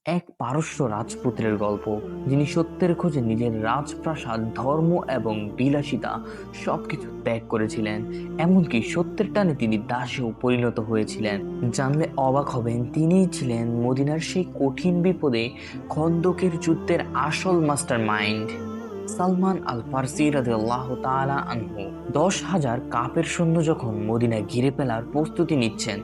এক পারস্য রাজপুত্রের গল্প, যিনি সত্যের খোঁজে নিজের রাজপ্রাসাদ, ধর্ম এবং বিলাসিতা সবকিছু ত্যাগ করেছিলেন। এমনকি সত্যের টানে তিনি দাসেও পরিণত হয়েছিলেন। জানলে অবাক হবেন, তিনিই ছিলেন মদিনার সেই কঠিন বিপদে খন্দকের যুদ্ধের আসল মাস্টার মাইন্ড, সালমান আল ফারসি রাদিয়াল্লাহু তাআলা আনহু। 10,000 কাফের সৈন্য যখন মদিনা ঘিরে ফেলার প্রস্তুতি নিচ্ছেন,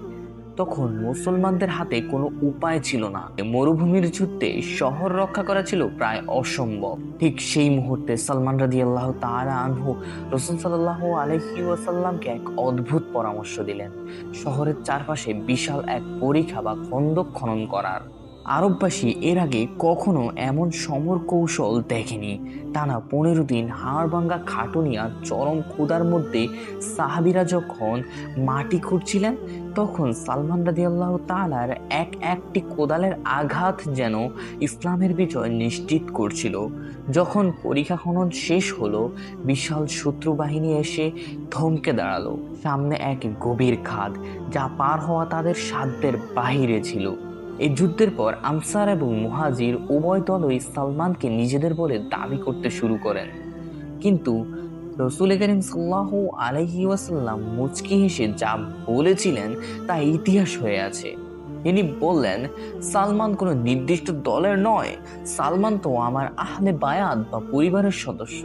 তখন মুসলমানদের হাতে কোনো উপায় ছিল না। মরুভূমির যুদ্ধে শহর রক্ষা করা ছিল প্রায় অসম্ভব। ঠিক সেই মুহূর্তে সালমান রাদিয়াল্লাহু তাআলা আনহু রাসূল সাল্লাল্লাহু আলাইহি ওয়াসাল্লামকে এক অদ্ভুত পরামর্শ দিলেন, শহরের চারপাশে বিশাল এক পরিখা বা খন্দক খনন করার। আরববাসী এর আগে কখনো এমন সমর কৌশল দেখেনি। টানা 15 দিন হাড়ভাঙ্গা খাটুনি আর চরম ক্ষুধার মধ্যে সাহাবীরা যখন মাটি খুঁড়ছিলেন, তখন সালমান রাদিয়াল্লাহু তাআলার এক একটি কোদালের আঘাত যেন ইসলামের বিজয় নিশ্চিত করছিল। যখন পরিখা খনন শেষ হলো, বিশাল শত্রু বাহিনী এসে থমকে দাঁড়ালো। সামনে এক গভীর খাদ, যা পার হওয়া তাদের সাধ্যের বাহিরে ছিল। এই যুদ্ধের পর আনসার এবং মুহাজির উভয় দলই সালমানকে নিজেদের বলে দাবি করতে শুরু করেন। কিন্তু রসুল করিম সাল্লাল্লাহু আলাইহি ওয়াসাল্লাম মুচকি হেসে যা বলেছিলেন তা ইতিহাস হয়ে আছে। তিনি বললেন, সালমান কোনো নির্দিষ্ট দলের নয়, সালমান তো আমার আহলে বায়াত বা পরিবারের সদস্য।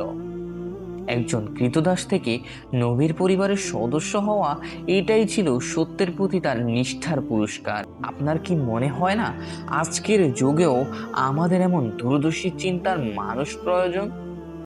একজন কৃতদাস থেকে নবীর পরিবারের সদস্য হওয়া, এটাই ছিল সত্যের প্রতি তার নিষ্ঠার পুরস্কার। আপনার কি মনে হয় না আজকের যুগেও আমাদের এমন দূরদর্শী চিন্তার মানুষ প্রয়োজন?